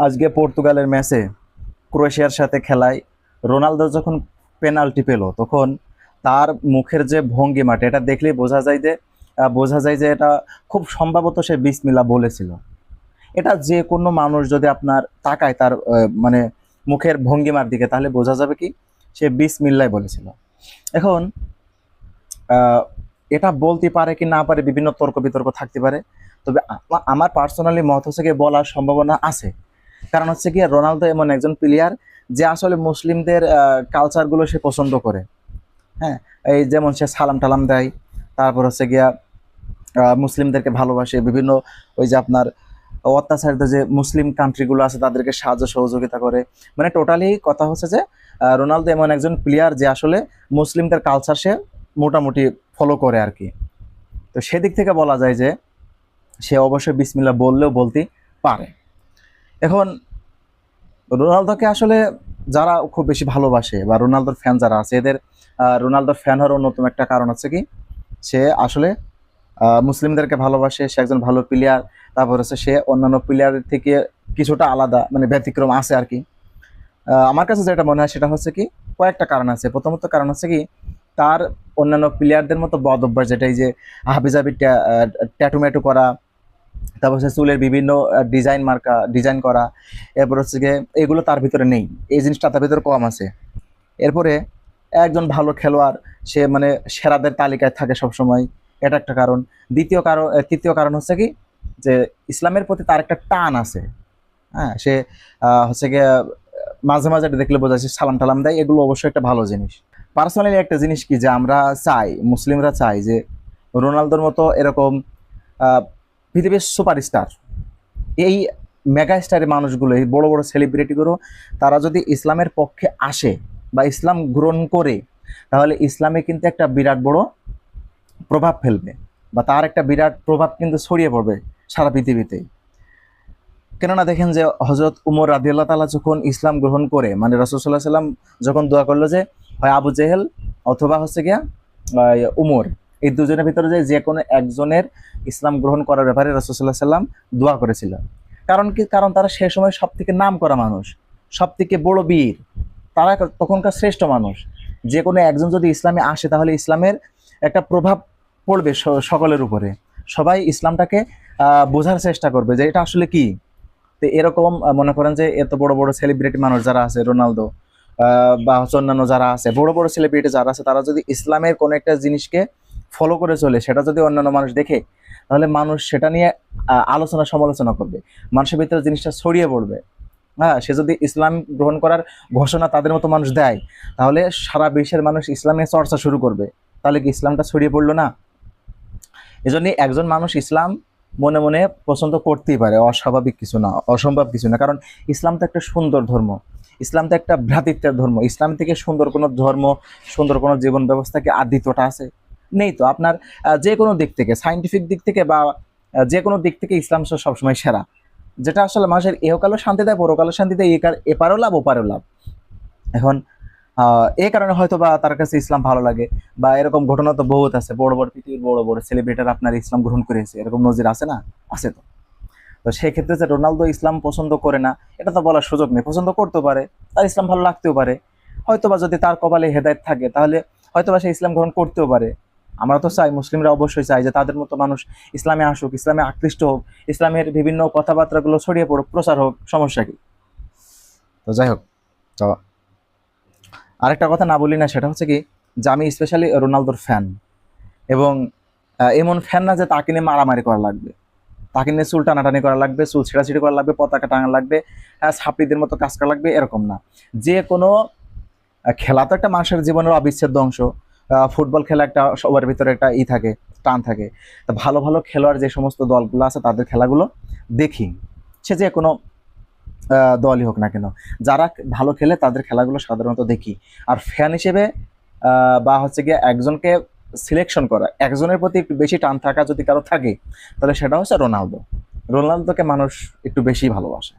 আজকে পর্তুগালের ম্যাচে ক্রোয়েশিয়ার সাথে খেলায় রোনালদো যখন পেনাল্টি পেল তখন তার মুখের যে ভঙ্গিমাটা এটা দেখলেই বোঝা যায় যে এটা খুব সম্ভবত সে বিসমিল্লাহ বলেছিল। এটা যে কোনো মানুষ যদি আপনার তাকায় তার মানে মুখের ভঙ্গিমার দিকে তাহলে বোঝা যাবে কি সে বিসমিল্লাহ বলেছিল। এখন আহ, এটা বলতে পারে কি না পারে বিভিন্ন তর্ক বিতর্ক থাকতে পারে, তবে আমার পার্সোনালি মত হচ্ছে গিয়ে বলার সম্ভাবনা আছে। কারণ হচ্ছে গিয়ে রোনালদো এমন একজন প্লেয়ার যে আসলে মুসলিমদের কালচারগুলো সে পছন্দ করে। হ্যাঁ, এই যেমন সে সালাম টালাম দেয়, তারপর হচ্ছে গিয়া মুসলিমদেরকে ভালোবাসে, বিভিন্ন ওই যে আপনার অত্যাচারিত যে মুসলিম কান্ট্রিগুলো আছে তাদেরকে সাহায্য সহযোগিতা করে। মানে টোটালি কথা হচ্ছে যে রোনালদো এমন একজন প্লেয়ার যে আসলে মুসলিমদের কালচার সে মোটামুটি ফলো করে আর কি। তো সেদিক থেকে বলা যায় যে সে অবশ্যই বিসমিল্লাহ বললেও বলতে পারে। এখন রোনালদোকে আসলে যারা খুব বেশি ভালোবাসে বা রোনালদোর ফ্যান যারা আছে এদের রোনালদোর ফ্যান হওয়ার অন্যতম একটা কারণ হচ্ছে কি সে আসলে মুসলিমদেরকে ভালোবাসে, সে একজন ভালো প্লেয়ার। তারপর হচ্ছে সে অন্যান্য প্লেয়ারের থেকে কিছুটা আলাদা, মানে ব্যতিক্রম আছে আর কি। আমার কাছে যেটা মনে হয় সেটা হচ্ছে কি কয়েকটা কারণ আছে। প্রথমত কারণ হচ্ছে কি তার অন্যান্য প্লেয়ারদের মতো বদ অভ্যাস, যেটা এই যে হাবিজাবি ট্যাটু ম্যাটু করা, তারপর হচ্ছে চুলের বিভিন্ন ডিজাইন করা, এরপর হচ্ছে গিয়ে এগুলো তার ভিতরে নেই, এই জিনিসটা তার ভিতরে কম আছে। এরপরে একজন ভালো খেলোয়াড়, সে মানে সেরাদের তালিকায় থাকে সবসময়, এটা একটা কারণ। তৃতীয় কারণ হচ্ছে কি যে ইসলামের প্রতি তার একটা টান আছে। হ্যাঁ, সে হচ্ছে গিয়ে মাঝে মাঝে এটা দেখলে বোঝা যাচ্ছে সালাম টালাম দেয়, এগুলো অবশ্যই একটা ভালো জিনিস। পার্সোনালি একটা জিনিস কি যে আমরা চাই, মুসলিমরা চাই যে রোনালদোর মতো এরকম আহ, পৃথিবীর সুপারস্টার, এই মেগা স্টারের মানুষগুলো, এই বড় বড় সেলিব্রিটিগুলো, তারা যদি ইসলামের পক্ষে আসে বা ইসলাম গ্রহণ করে তাহলে ইসলামে কিন্তু একটা বিরাট বড় প্রভাব ফেলবে, বা তার একটা বিরাট প্রভাব কিন্তু ছড়িয়ে পড়বে সারা পৃথিবীতে। কেননা দেখেন যে হজরত উমর রাদিয়াল্লাহু তাআলা যখন ইসলাম গ্রহণ করে, মানে রাসূলুল্লাহ সাল্লাল্লাহু আলাইহি সাল্লাম যখন দোয়া করলো যে হয় আবু জেহেল অথবা হচ্ছে গিয়া উমর, এই দুজনের ভিতরে যে কোনো একজনের ইসলাম গ্রহণ করার ব্যাপারে রাসূলুল্লাহ সাল্লাল্লাহু আলাইহি সাল্লাম দোয়া করেছিল। কারণ কি, কারণ তারা সে সময় সব থেকে নাম করা মানুষ, সব থেকে বড় বীর, তারা তখনকার শ্রেষ্ঠ মানুষ। যে কোনো একজন যদি ইসলামে আসে তাহলে ইসলামের একটা প্রভাব পড়বে সকলের উপরে। সবাই ইসলামটাকে বোঝার চেষ্টা করবে যে এটা আসলে কি। তো এরকম মনে করেন যে এত বড় বড় সেলিব্রিটি মানুষ যারা আছে, রোনালদো বা হচ্ছে অন্যান্য যারা আছে, বড় বড় সেলিব্রিটি যারা আছে, তারা যদি ইসলামের কোনো একটা জিনিসকে ফলো করে চলে, সেটা যদি অন্যান্য মানুষ দেখে তাহলে মানুষ সেটা নিয়ে আলোচনা সমালোচনা করবে, মানুষের ভিতরে জিনিসটা ছড়িয়ে পড়বে। হ্যাঁ, সে যদি ইসলাম গ্রহণ করার ঘোষণা তাদের মতো মানুষ দেয় তাহলে সারা বিশ্বের মানুষ ইসলামের চর্চা শুরু করবে, তাহলে কি ইসলামটা ছড়িয়ে পড়লো না? এজন্য একজন মানুষ ইসলাম মনে মনে পছন্দ করতেই পারে, অস্বাভাবিক কিছু না, অসম্ভব কিছু না। কারণ ইসলাম তো একটা সুন্দর ধর্ম, ইসলাম তো একটা ভ্রাতৃত্বের ধর্ম। ইসলাম থেকে সুন্দর কোনো ধর্ম, সুন্দর কোনো জীবন ব্যবস্থা কি আর দ্বিতীয়টা আছে? নেই তো। আপনার যে কোনো দিক থেকে, সাইন্টিফিক দিক থেকে বা যে কোনো দিক থেকে ইসলাম সবসময় সেরা, যেটা আসলে মানুষের এহকালও শান্তি দেয়, পরকালও শান্তি দেয়, এপারও লাভ ওপারও লাভ। এখন এই কারণে হয়তো বা তার কাছে ইসলাম ভালো লাগে। বা এরকম ঘটনা তো বহুত আছে, বড় বড় পৃথিবীর বড় বড় সেলিব্রিটিরা আপনার ইসলাম গ্রহণ করেছে, এরকম নজির আছে না? আছে তো। তো সেক্ষেত্রে যে রোনালদো ইসলাম পছন্দ করে না এটা তো বলার সুযোগ নেই, পছন্দ করতেও পারে, তার ইসলাম ভালো লাগতেও পারে। হয়তোবা যদি তার কপালে হেদায়েত থাকে তাহলে হয়তোবা সে ইসলাম গ্রহণ করতেও পারে। আমরা তো চাই, মুসলিমরা অবশ্যই চাই যে তাদের মতো মানুষ ইসলামে আসুক, ইসলামে আকৃষ্ট হোক, ইসলামের বিভিন্ন কথাবার্তাগুলো ছড়িয়ে পড়ুক, প্রচার হোক, সমস্যা কি? তো যাই হোক, তো আরেকটা কথা না বলি না, সেটা হচ্ছে কি যে আমি স্পেশালি রোনালদোর ফ্যান। এবং এমন ফ্যান না যে তাকে নিয়ে মারামারি করা লাগবে, তাকে নিয়ে চুল টানাটানি করা লাগবে, চুল ছিঁড়াছিঁড়ি করা লাগবে, পতাকা টাঙা লাগবে, ছাত্রীদের মতো কাজ করা লাগবে, এরকম না। যে কোনো খেলা তো একটা মানুষের জীবনের অবিচ্ছেদ্য অংশ। ফুটবল খেলা একটা সবার ভিতরে একটা থাকে, টান থাকে। তো ভালো ভালো খেলোয়াড় যে সমস্ত দলগুলো আছে তাদের খেলাগুলো দেখি, সে যে কোনো দলই হোক না কেন, যারা ভালো খেলে তাদের খেলাগুলো সাধারণত দেখি। আর ফ্যান হিসেবে বা হচ্ছে গিয়ে একজনকে সিলেকশন করা, একজনের প্রতি একটু বেশি টান থাকা যদি কারো থাকে তাহলে সেটা হচ্ছে রোনালদো। রোনালদোকে মানুষ একটু বেশি ভালোবাসে।